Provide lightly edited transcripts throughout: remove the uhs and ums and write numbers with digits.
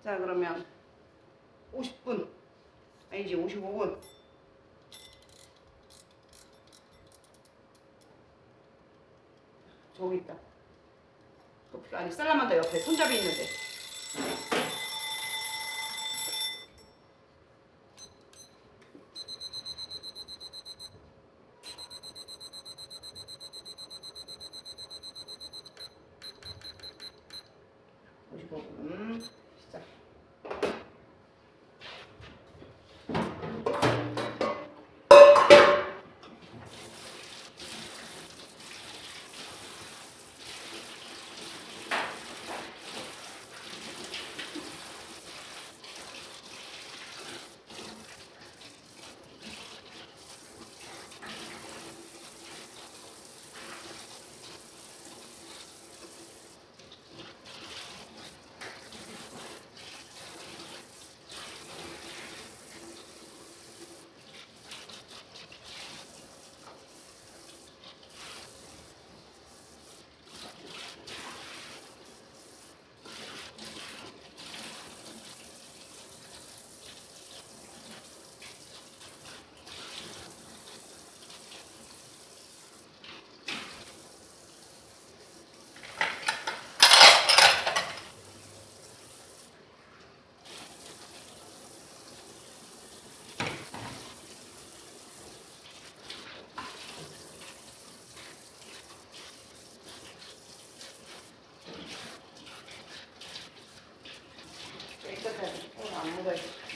자, 그러면 50분 아니지 55분. 저기 있다. 아니 살라만더 옆에 손잡이 있는데. 시작. 안 묻어있어.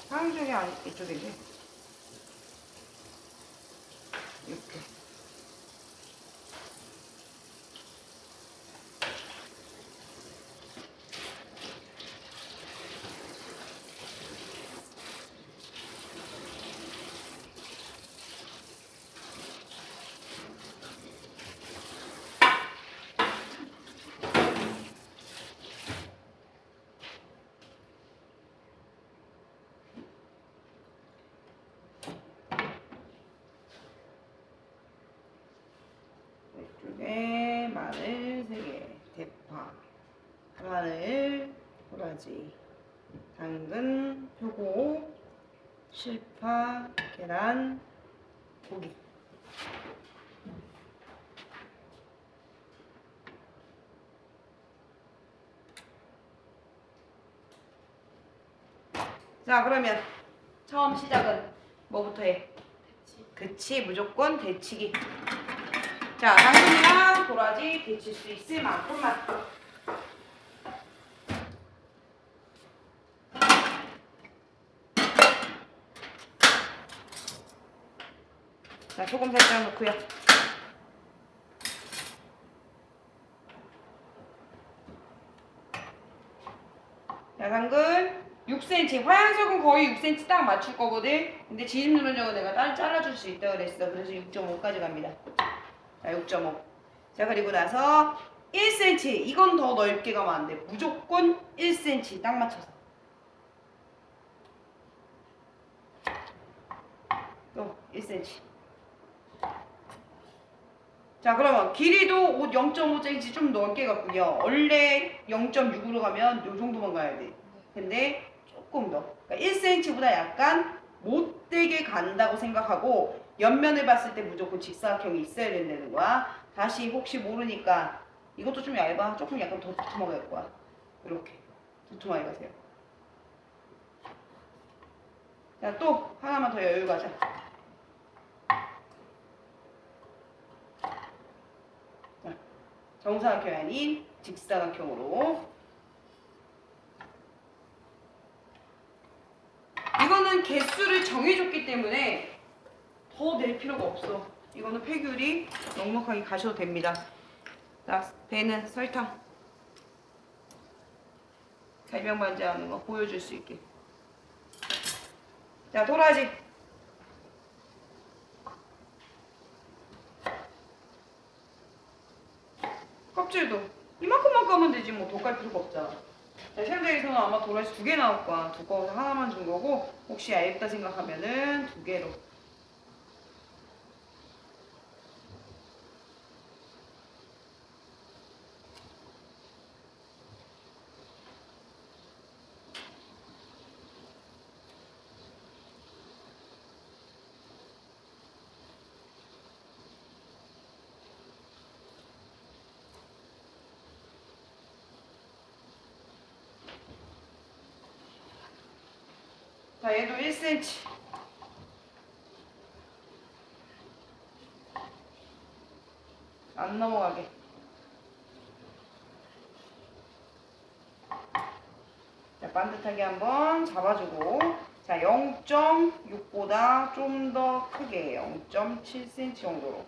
상쪽이 아니 이쪽이지. 이렇게. 이쪽에 마늘 3개, 대파, 마늘, 도라지, 당근, 표고, 실파, 계란, 고기. 자, 그러면 처음 시작은 뭐부터 해? 그치, 무조건 데치기. 자, 당근이랑 도라지 데칠 수 있을 만큼만. 자, 소금 살짝 넣고요. 자, 당근 6cm. 화양석은 거의 6cm 딱 맞출 거거든. 근데 지짐 누른적은 내가 잘라줄 수 있다고 그랬어. 그래서 6.5까지 갑니다. 자, 6.5. 자, 그리고 나서 1cm. 이건 더 넓게 가면 안 돼. 무조건 1cm 딱 맞춰서. 또 1cm. 자, 그러면 길이도 옷 0.5cm 좀 넓게 갔군요. 원래 0.6으로 가면 요 정도만 가야 돼. 근데 조금 더. 그러니까 1cm보다 약간 못되게 간다고 생각하고 옆면을 봤을 때 무조건 직사각형이 있어야 된다는 거야. 다시 혹시 모르니까 이것도 좀 얇아. 조금 약간 더 두툼하게 갈 거야. 이렇게 두툼하게 가세요. 자, 또 하나만 더 여유 가자. 자, 정사각형이 아닌 직사각형으로. 이거는 개수를 정해줬기 때문에 더 낼 필요가 없어. 이거는 폐귤이 넉넉하게 가셔도 됩니다. 자, 배는 설탕. 갈병반지하는 거 보여줄 수 있게. 자, 도라지. 껍질도 이만큼만 까면 되지 뭐 더 깔 필요가 없잖아. 자, 시험장에서는 아마 도라지 2개 나올 거야. 두꺼워서 하나만 준 거고 혹시 얇다 생각하면은 2개로. 자, 얘도 1cm. 안 넘어가게. 자, 반듯하게 한번 잡아주고. 자, 0.6보다 좀 더 크게 0.7cm 정도로.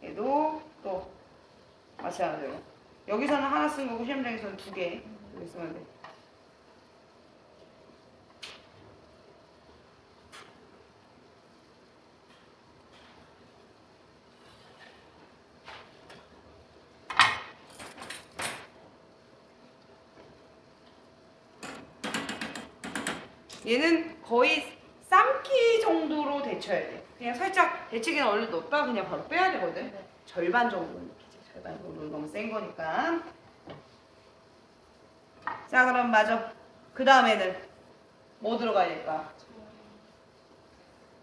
얘도 또 마찬가지로. 여기서는 하나 쓴 거고 시험장에서는 2개. 이렇게 쓰면 돼. 얘는 거의 삶기 정도로 데쳐야 돼. 그냥 살짝 데치기는 원래 넣었다 그냥 바로 빼야 되거든. 네. 절반 정도 넣기지. 절반 정도 너무 센 거니까. 자, 그럼 맞아. 그 다음에는 뭐 들어가야 될까?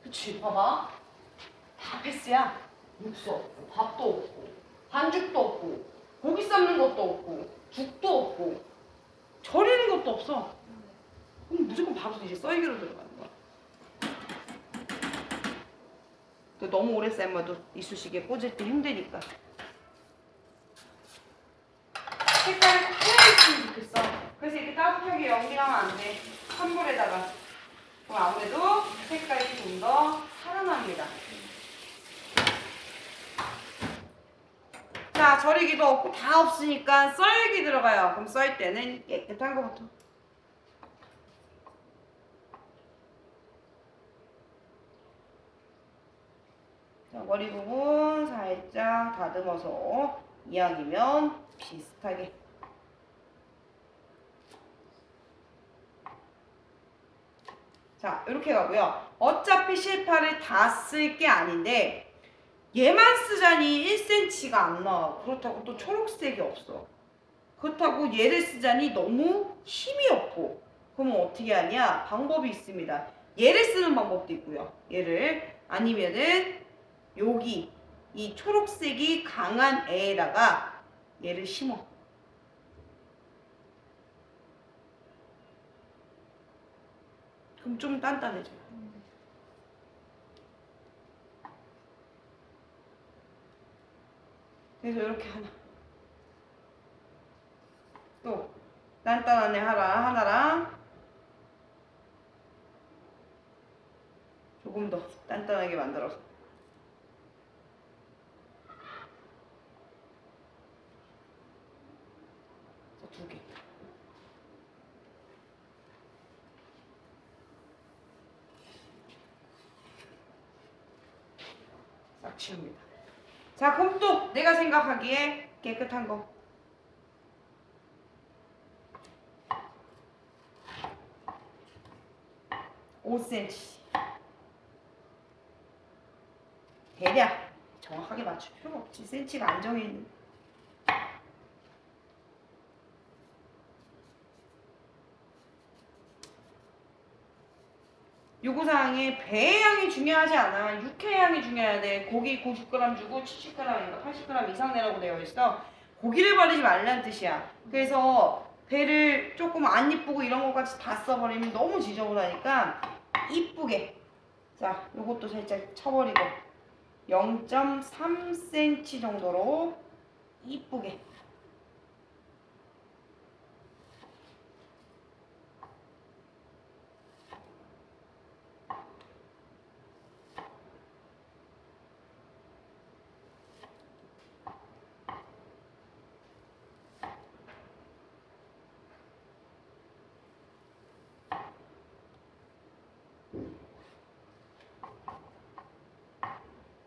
그치, 봐봐. 다 패스야. 육수 없고, 밥도 없고, 반죽도 없고, 고기 삶는 것도 없고, 죽도 없고, 절이는 것도 없어. 그럼 무조건 바로 이제 썰기로 들어가는 거야. 또 너무 오래 삶아도 이쑤시개 꽂을 때 힘드니까. 색깔이 하얘졌으면 좋겠어. 그래서 이렇게 따뜻하게 연기하면 안 돼. 찬물에다가. 그럼 아무래도 색깔이 좀 더 살아납니다. 자, 절이기도 없고 다 없으니까 썰기 들어가요. 그럼 썰 때는 깨끗한 거부터. 자, 머리 부분 살짝 다듬어서 이왕이면 비슷하게. 자, 이렇게 가고요. 어차피 실파를 다 쓸 게 아닌데 얘만 쓰자니 1cm가 안 나와. 그렇다고 또 초록색이 없어. 그렇다고 얘를 쓰자니 너무 힘이 없고. 그러면 어떻게 하냐? 방법이 있습니다. 얘를 쓰는 방법도 있고요. 얘를 아니면은 여기 이 초록색이 강한 애에다가 얘를 심어. 그럼 좀 단단해져요. 그래서 이렇게 하나. 또 단단한 애 하나랑 조금 더 단단하게 만들어서. 자, 2개. 싹 치웁니다. 자, 그럼 또 내가 생각하기에 깨끗한 거. (5cm) 대략 정확하게 맞출 필요가 없지. 센치가 안 정해있는. 요구사항에 배의 양이 중요하지 않아. 육회의 양이 중요해야 돼. 고기 90g 주고 70g인가 80g 이상 내라고 되어 있어. 고기를 버리지 말라는 뜻이야. 그래서 배를 조금 안 이쁘고 이런 것까지 다 써버리면 너무 지저분하니까 이쁘게. 자, 요것도 살짝 쳐버리고 0.3cm 정도로 이쁘게.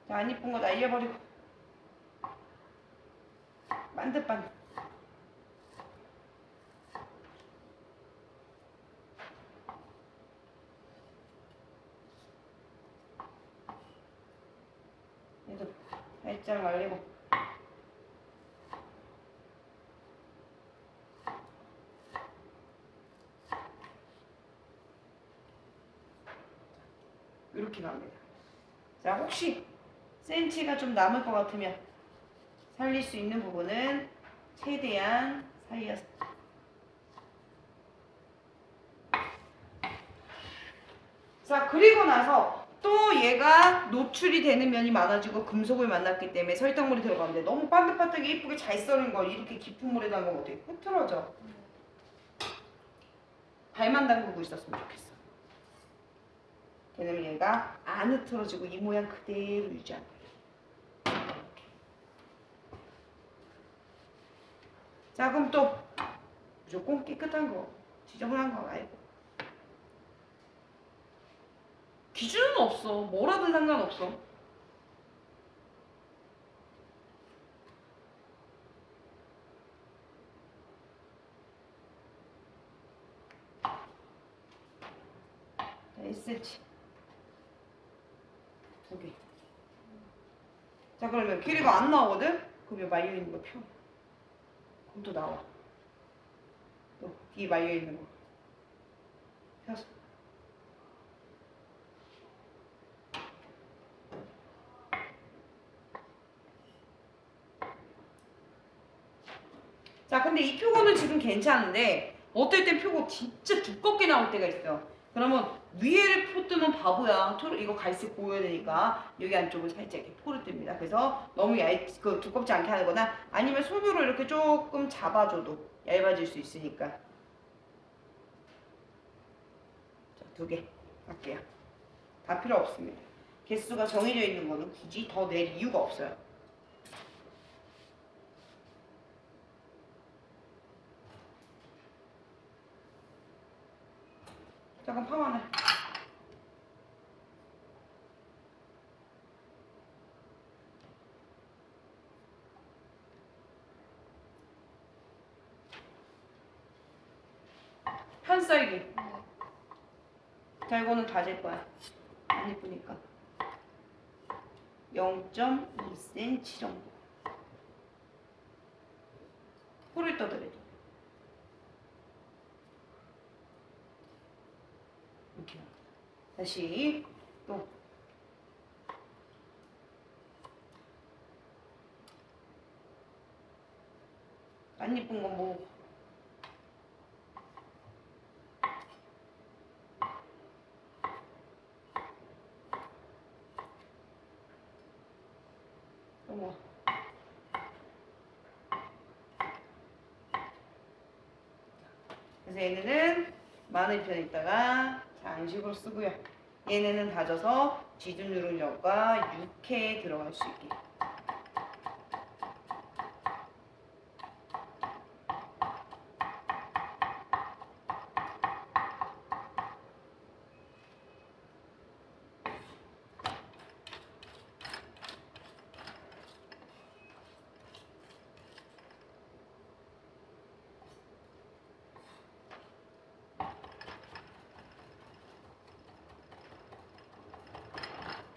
자, 안 이쁜 거 날려버리고. 반듯반듯. 얘도 살짝 말리고. 이렇게 갑니다. 자, 혹시 센치가 좀 남을 것 같으면 살릴 수 있는 부분은 최대한 살려서. 자, 그리고 나서 또 얘가 노출이 되는 면이 많아지고 금속을 만났기 때문에 설탕물이 들어가는데 너무 반듯반듯하게 이쁘게 잘 썰은 걸 이렇게 깊은 물에 담그면 어떻게 흐트러져. 발만 담그고 있었으면 좋겠어. 왜냐면 얘가 안 흐트러지고 이 모양 그대로 유지한다. 자, 그럼 또 무조건 깨끗한 거, 지저분한 거 말고 기준은 없어. 뭐라든 상관없어. 자, 1cm 2개. 자, 그러면 길이가 안 나오거든? 그럼 여기 말려있는 거 펴. 그럼 또 나와. 또 뒤에 말려있는 거 펴서. 자, 근데 이 표고는 지금 괜찮은데 어떨 땐 표고 진짜 두껍게 나올 때가 있어요. 그러면 위에를 포 뜨면 바보야. 이거 갈색 보여야 되니까 여기 안쪽을 살짝 이렇게 포를 뜹니다. 그래서 너무 두껍지 않게 하는 거나 아니면 손으로 이렇게 조금 잡아줘도 얇아질 수 있으니까. 자, 2개 할게요. 다 필요 없습니다. 개수가 정해져 있는 거는 굳이 더 낼 이유가 없어요. 잠깐 파마늘. 편썰기. 자, 이거는 다질 거야. 안 예쁘니까. 0.2cm 정도. 포를 떠드려줘. 이렇게. 다시 또. 안 예쁜 건 뭐. 어머. 그래서 얘네는 마늘편에다가 장식으로 쓰고요. 얘네는 다져서 지준 누룽젓과 육회에 들어갈 수 있게.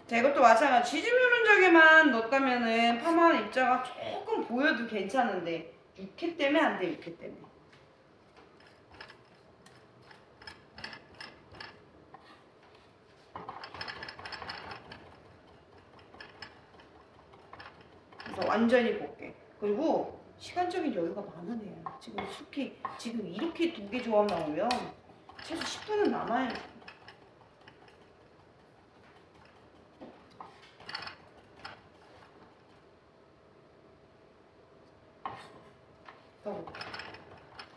자, 이것도 마찬가지. 지진 누른적에만 넣었다면은 파마한 입자가 조금 보여도 괜찮은데 육회 때문에 안 돼, 육회 때문에. 그래서 완전히 볶게. 그리고 시간적인 여유가 많으네요. 지금 숙회, 지금 이렇게 2개 조합 나오면 최소 10분은 남아야지.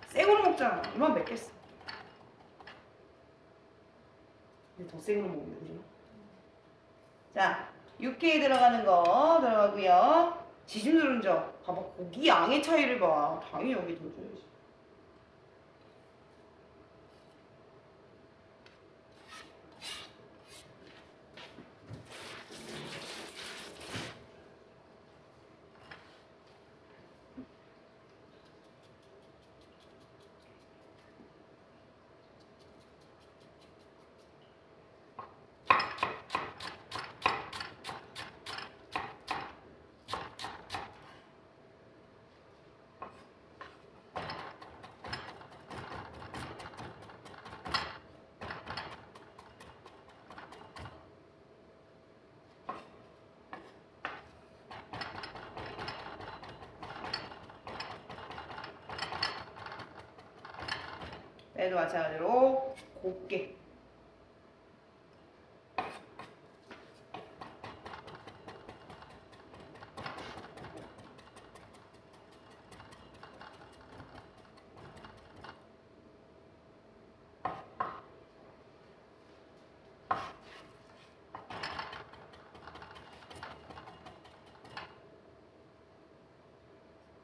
생으로 먹잖아. 이만 맵겠어. 근데 더 생으로 먹으면 되지. 자, 육회에 들어가는 거 들어가고요. 지진 누른적. 봐봐, 고기 양의 차이를 봐. 당연히 여기 더 줘야지. 얘도 마찬가지로 곱게.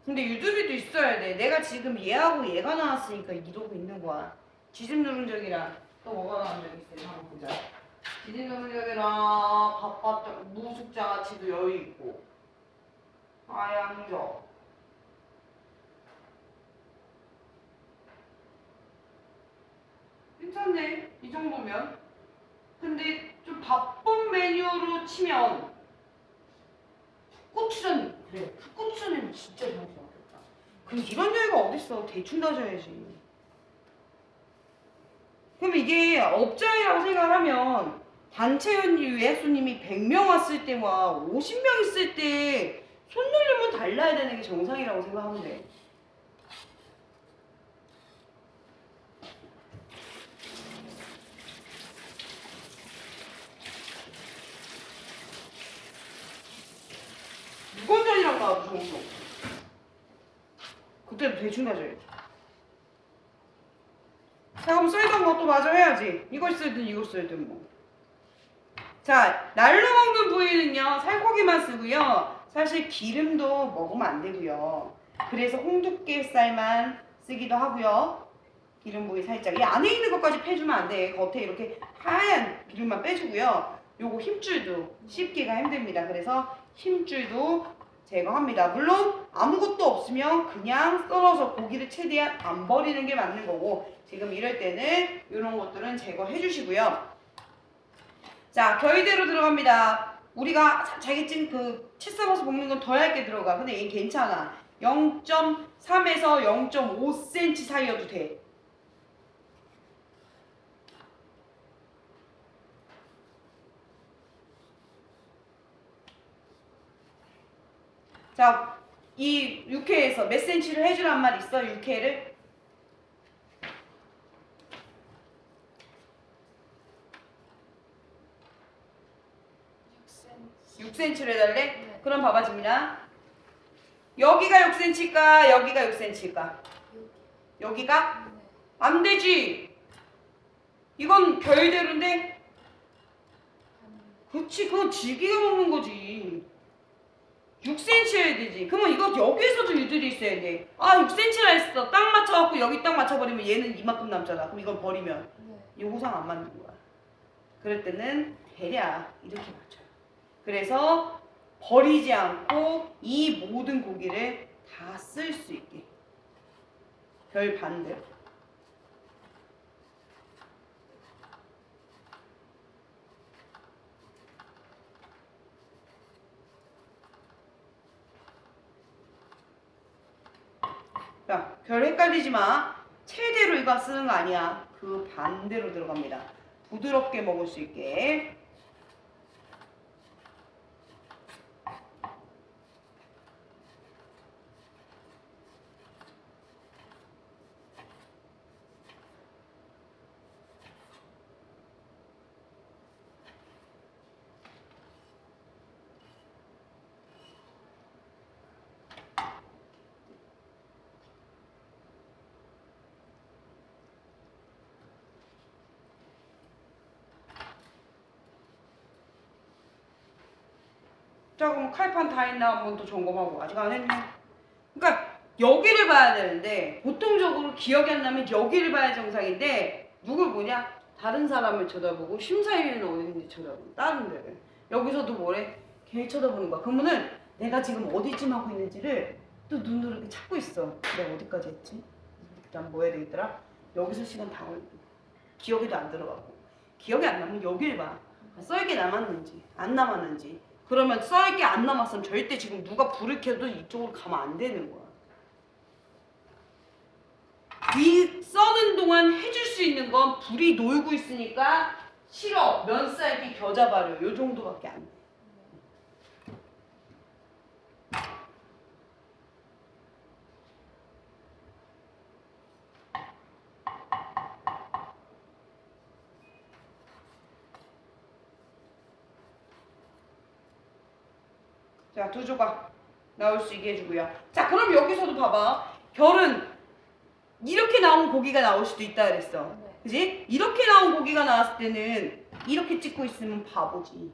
근데 유두리도 있어야 돼. 내가 지금 얘하고 얘가 나왔으니까 이러고 있는 거야. 지진누른적이랑 또 뭐가 나온 적 있어요? 한번 보자. 지진누른적이랑 바깥쪽 무숙장아찌도 여유 있고 하양적 괜찮네. 이 정도면. 근데 좀 바쁜 메뉴로 치면 고추전 그래. 고추전에는 진짜 정신 없겠다. 근데 이런 여유가 어딨어. 대충 다져야지. 그럼 이게 업자이라고 생각하면 단체 연휴 예약 손님이 100명 왔을 때와 50명 있을 때 손놀림은 달라야 되는 게 정상이라고 생각하면 돼. 무건전이랑 나와도 정신 없어. 그때도 대충 다져야지. 자, 그럼 쓰이던 것도 마저 해야지. 이걸 쓰든 이걸 쓰든 뭐. 자, 날로 먹는 부위는요, 살코기만 쓰고요. 사실 기름도 먹으면 안 되고요. 그래서 홍두깨살만 쓰기도 하고요. 기름 부위 살짝. 이 안에 있는 것까지 빼주면 안 돼. 겉에 이렇게 하얀 기름만 빼주고요. 요거 힘줄도 씹기가 힘듭니다. 그래서 힘줄도 제거합니다. 물론 아무것도 없으면 그냥 썰어서 고기를 최대한 안 버리는 게 맞는 거고, 지금 이럴 때는 이런 것들은 제거해 주시고요. 자, 결대로 들어갑니다. 우리가 자기찜 그 채 썰어서 볶는 건 더 얇게 들어가. 근데 얘는 괜찮아. 0.3에서 0.5cm 사이여도 돼. 자, 이 육회에서 몇 cm를 해주란 말 있어? 육회를? 6cm를 해달래? 네. 그럼 봐봐 집니다. 여기가 6cm일까? 여기가 6cm일까? 여기가? 네. 안 되지. 이건 별대로인데? 그렇지, 그건 질기가 먹는 거지. 6cm 해야 되지. 그러면 이거 여기에서도 유들이 있어야 돼. 아, 6cm라 했어. 딱 맞춰갖고 여기 딱 맞춰버리면 얘는 이만큼 남잖아. 그럼 이건 버리면 네. 요거상 안 맞는 거야. 그럴 때는 대략 이렇게 맞춰요. 그래서 버리지 않고 이 모든 고기를 다 쓸 수 있게. 별 반대로. 자, 별 헷갈리지 마. 최대로 이거 쓰는 거 아니야. 그 반대로 들어갑니다. 부드럽게 먹을 수 있게. 자, 그럼 칼판 다 했나 한번 또 점검하고. 아직 안 했네. 그러니까 여기를 봐야 되는데 보통적으로 기억이 안 나면 여기를 봐야 정상인데, 누굴 보냐? 다른 사람을 쳐다보고 심사위원은 어디 있는지 쳐다보고 다른 데를. 여기서도 뭐래? 걔 쳐다보는 거야. 그러면은 내가 지금 어디쯤 하고 있는지를 또 눈으로 이렇게 찾고 있어. 내가 어디까지 했지? 일단 뭐 해야 되겠더라? 여기서 시간 다 걸리고 기억에도 안 들어가고, 기억이 안 나면 여기를 봐. 썰게 남았는지 안 남았는지. 그러면 썰게 안 남았으면 절대 지금 누가 불을 켜도 이쪽으로 가면 안 되는 거야. 이 써는 동안 해줄 수 있는 건 불이 놀고 있으니까 싫어, 면 쌀기, 겨자 발효 요 정도밖에 안 돼. 자, 2조각 나올 수 있게 해주고요. 자, 그럼 여기서도 봐봐. 결은 이렇게 나온 고기가 나올 수도 있다 그랬어. 네. 그지? 이렇게 나온 고기가 나왔을 때는 이렇게 찍고 있으면 바보지.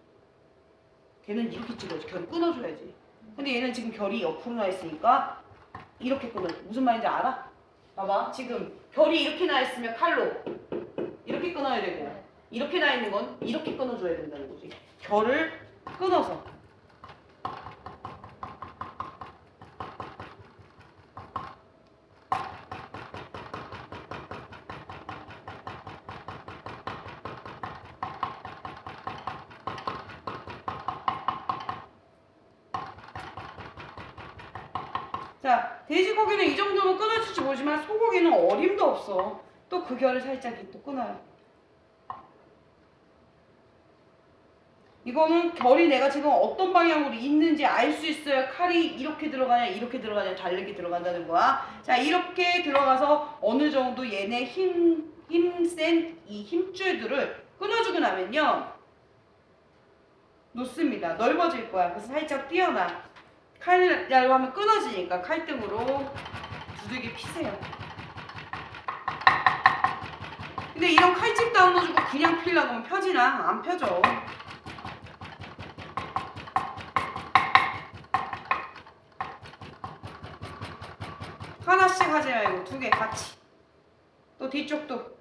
걔는 이렇게 찍어야지. 결을 끊어줘야지. 근데 얘는 지금 결이 옆으로 나 있으니까 이렇게 끊어. 무슨 말인지 알아? 봐봐. 지금 결이 이렇게 나 있으면 칼로 이렇게 끊어야 되고, 이렇게 나 있는 건 이렇게 끊어줘야 된다는 거지. 결을 끊어서. 자, 돼지고기는 이 정도면 끊어질지 모르지만 소고기는 어림도 없어. 또 그 결을 살짝 또 끊어요. 이거는 결이 내가 지금 어떤 방향으로 있는지 알 수 있어요. 칼이 이렇게 들어가냐 이렇게 들어가냐 다르게 들어간다는 거야. 자, 이렇게 들어가서 어느 정도 얘네 힘센 이 힘줄들을 끊어주고 나면요, 놓습니다. 넓어질 거야. 그래서 살짝 띄어나. 칼날로 하면 끊어지니까 칼등으로 두들겨 피세요. 근데 이런 칼집도 안 넣어주고 그냥 피려고 하면 펴지나? 안 펴져. 하나씩 하지 말고 2개 같이. 또 뒤쪽도.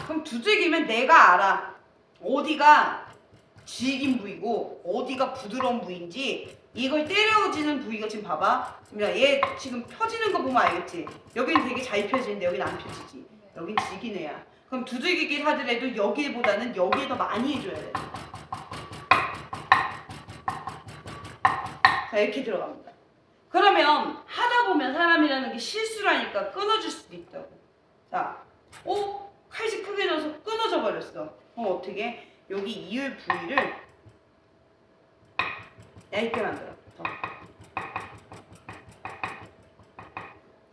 그럼 두들기면 내가 알아. 어디가 질긴 부위고 어디가 부드러운 부위인지. 이걸 때려지는 부위가 지금 봐봐. 얘 지금 펴지는 거 보면 알겠지? 여기는 되게 잘 펴지는데 여기는 안 펴지지. 여긴 질긴 애야. 그럼 두들기긴 하더라도 여기보다는 여기에 더 많이 해줘야 돼. 자, 이렇게 들어갑니다. 그러면 하다 보면 사람이라는 게 실수를 하니까 끊어질 수도 있다고. 자, 칼집 크게 넣어서 끊어져 버렸어. 어떻게? 여기 이을 부위를 얇게 만들어.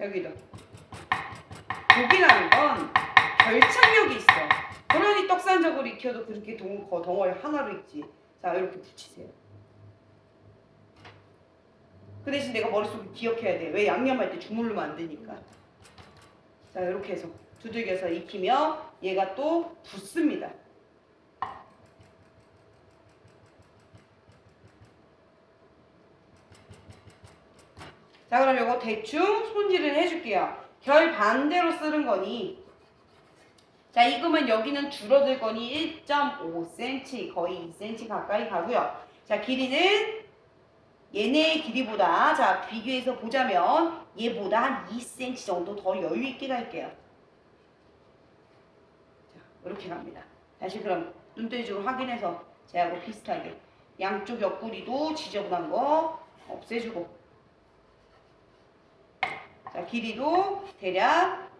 여기도. 고기라는 건 결착력이 있어. 그러니 떡산적으로 익혀도 그렇게 덩어리 하나로 익지. 자, 이렇게 붙이세요. 그 대신 내가 머릿속에 기억해야 돼. 왜 양념할 때 주물르면 안 되니까. 자, 이렇게 해서 두들겨서 익히면 얘가 또 붙습니다. 자, 그럼 요거 대충 손질을 해줄게요. 결 반대로 쓰는 거니, 자, 익으면 여기는 줄어들 거니 1.5cm, 거의 2cm 가까이 가고요. 자, 길이는 얘네의 길이보다, 자, 비교해서 보자면 얘보다 한 2cm 정도 더 여유 있게 갈게요. 자, 이렇게 갑니다. 다시 그럼 눈대중을 확인해서 쟤하고 비슷하게 양쪽 옆구리도 지저분한 거 없애주고, 자, 길이도 대략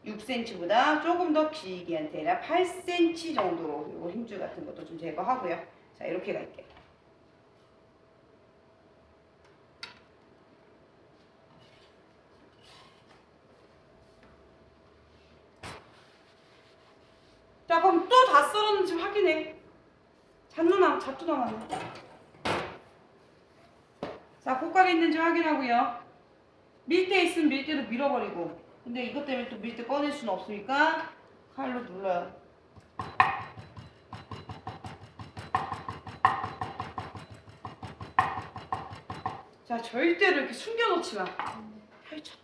6cm보다 조금 더 길게 한 대략 8cm 정도로 요 힘줄 같은 것도 좀 제거하고요. 자, 이렇게 갈게요. 자, 그럼 또 다 썰었는지 확인해. 잣도 남았네. 자, 고깔이 있는지 확인하고요. 밀대 있으면 밀대로 밀어버리고, 근데 이것 때문에 또 밀대 꺼낼 수는 없으니까 칼로 눌러요. 자, 절대로 이렇게 숨겨놓지 마. 펼쳐.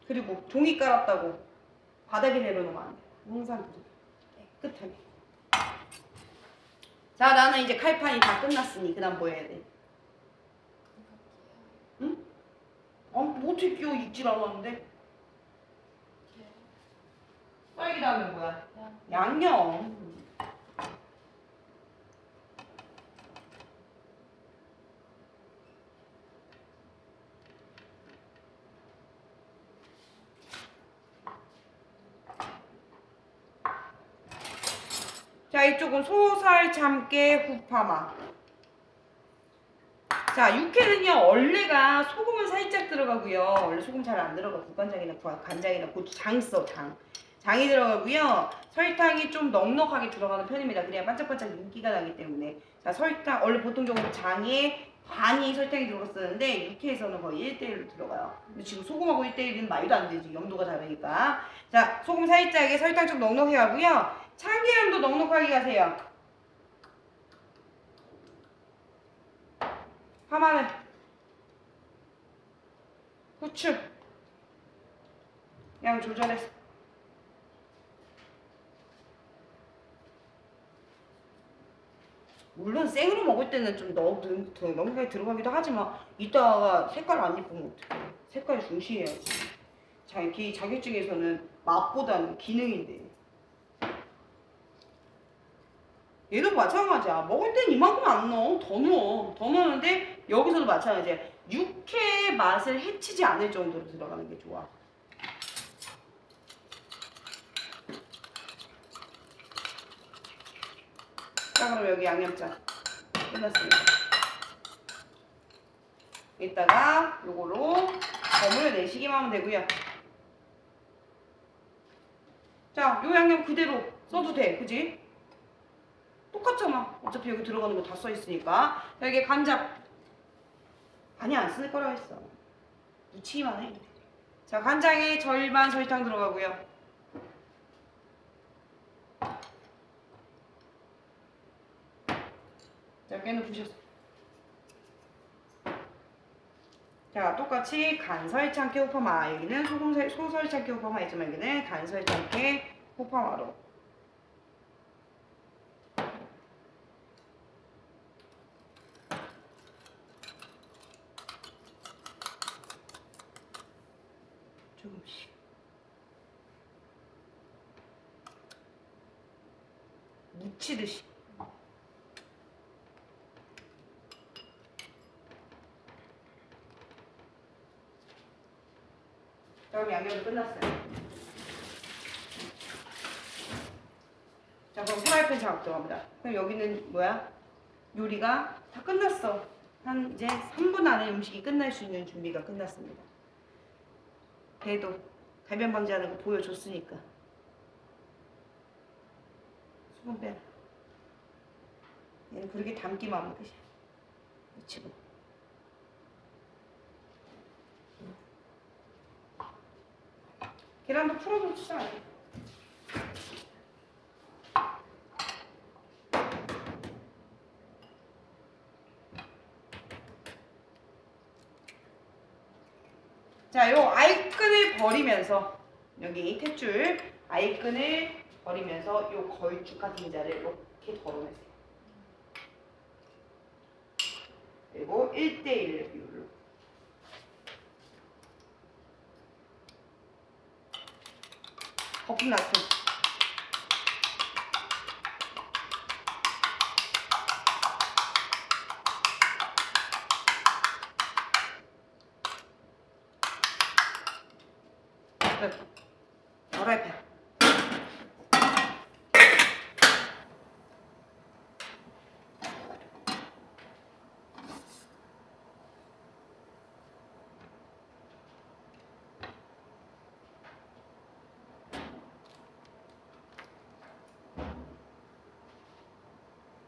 그리고 종이 깔았다고 바닥에 내려놓으면 안 돼. 항상 깨끗하게. 자, 나는 이제 칼판이 다 끝났으니 그 다음 뭐 해야 돼? 응? 뭐 어떻게 끼워? 익질 않았는데? 썰기 다음에 뭐야? 양념. 자, 이쪽은 소살 참깨 후파마. 자, 육회는요, 원래가 소금은 살짝 들어가고요. 원래 소금 잘 안 들어가. 국간장이나 간장이나 고추장 써, 장. 장이 들어가고요. 설탕이 좀 넉넉하게 들어가는 편입니다. 그래야 반짝반짝 윤기가 나기 때문에. 자, 설탕, 원래 보통적으로 장에 반이 설탕이 들어갔었는데, 육회에서는 거의 1대1로 들어가요. 근데 지금 소금하고 1대1은 말도 안 되지. 염도가 다르니까. 자, 소금 살짝에 설탕 좀 넉넉하게 하고요. 참기름도 넉넉하게 하세요. 파마늘, 후추, 양 조절해서. 물론 생으로 먹을 때는 좀 넉넉하게 들어가기도 하지만 이따가 색깔 안 예쁘면 어떡해. 색깔 중시해야지. 자기 자격증에서는 맛보다는 기능인데. 얘도 마찬가지야. 먹을 땐 이만큼 안 넣어. 더 넣어. 더 넣는데 여기서도 마찬가지야. 육회의 맛을 해치지 않을 정도로 들어가는 게 좋아. 자, 그럼 여기 양념장 끝났습니다. 이따가 요거로 버무려 내시기만 하면 되고요. 자, 요 양념 그대로 써도 돼. 그지? 똑같잖아. 어차피 여기 들어가는 거 다 써있으니까. 여기 간장. 많이 안 쓸 거라고 했어. 묻히기만 해. 자, 간장에 절반 설탕 들어가고요. 자, 깨는 부셨어. 자, 똑같이 간설창깨 호파마. 여기는 소설창깨 호파마 있지만 여기는 간설창깨 호파마로. 조금씩. 묻히듯이. 자, 그럼 양념이 끝났어요. 자, 그럼 프라이팬 작업 들어갑니다. 그럼 여기는 뭐야? 요리가 다 끝났어. 한 이제 3분 안에 음식이 끝날 수 있는 준비가 끝났습니다. 그래도 갈변 방지하는 거 보여줬으니까. 수분 빼라. 얘는 그렇게 담기만 하면 끝이야. 묻히고. 계란도 풀어놓지 않아. 자, 요 아이끈을 버리면서 여기 탯줄 아이끈을 버리면서 요 걸쭉한 등자를 이렇게 덜어내세요. 그리고 1대1 비율로. 거품 놔둬. 프라이팬.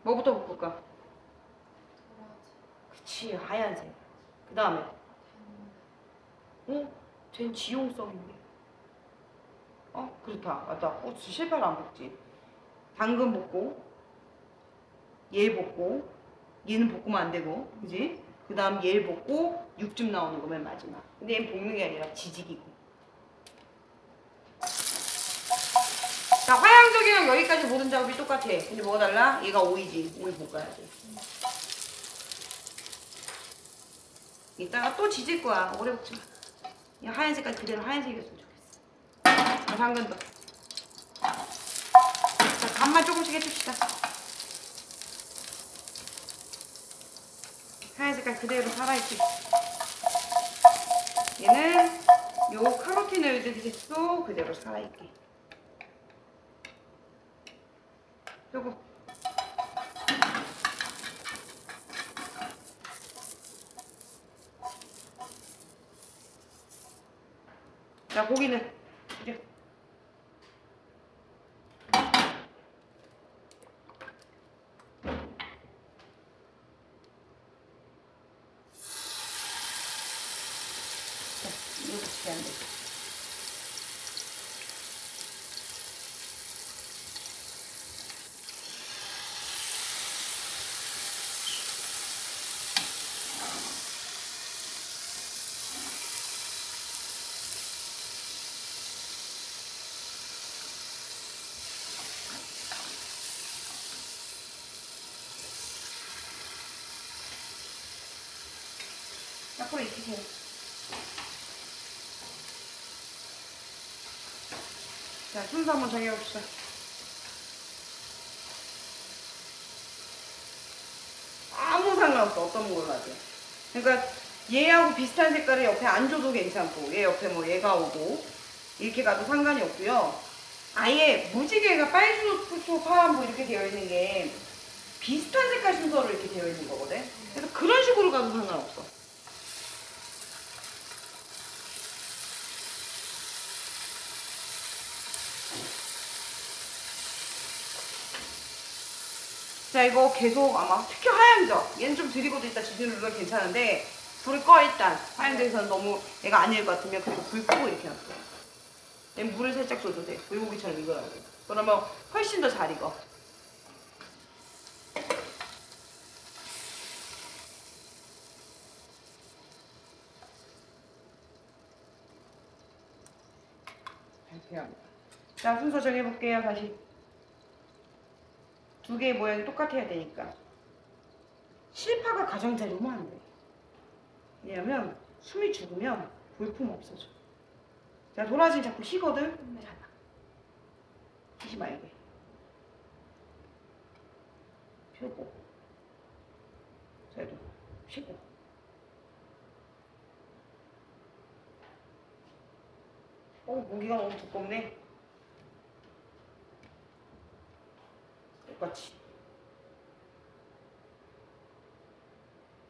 뭐부터 볶을까? 그치, 하얀색. 그 다음에 쟨 지용성인데. 그렇다. 맞다. 실패를 안 볶지. 당근 볶고, 얘 볶고, 얘는 볶으면 안 되고, 그지? 그 다음 얘 볶고, 육즙 나오는 거 맨 마지막. 근데 얘는 볶는 게 아니라 지지기고. 자, 화양적이랑 여기까지 모든 작업이 똑같아. 근데 뭐가 달라? 얘가 오이지. 오이 볶아야 돼. 이따가 또 지질 거야. 오래 볶지 마. 그냥 하얀 색깔 그대로 하얀색이었으면 좋겠어. 자, 당근도. 자, 간만 조금씩 해줍시다. 하얀 색깔 그대로 살아있게. 얘는 요 카로티노이드도 그대로 살아있게. 요거. 자, 고기는 이제 이거 붙이게 안 돼. 앞으로 익히세요. 자, 순서 한번 정해봅시다. 아무 상관없어. 어떤 걸로 하지. 그러니까 얘하고 비슷한 색깔을 옆에 안 줘도 괜찮고, 얘 옆에 뭐 얘가 오고 이렇게 가도 상관이 없고요. 아예 무지개가 빨주노 파란 뭐 이렇게 되어 있는 게 비슷한 색깔 순서로 이렇게 되어 있는 거거든. 그래서 그런 식으로 가도 상관없어. 자, 이거 계속 아마 특히 하얀적 얘는 좀 들이고도 있다 지들도 괜찮은데 불을 꺼. 일단 하얀적에서는 너무 얘가 안 익을 것 같으면 그리고 불 끄고 이렇게 놔둬. 얘는 물을 살짝 줘도 돼. 불고기처럼 익어라고. 그러면 훨씬 더 잘 익어. 자, 순서 정해볼게요. 다시 두 개의 모양이 똑같아야 되니까. 실파가 가장자리면 안 돼. 왜냐면 숨이 죽으면 볼품 없어져. 자, 도라지는 자꾸 쉬거든. 잡아. 쉬지 말게. 펴고. 쟤도 쉬고. 고기가 너무 두껍네. 똑같이.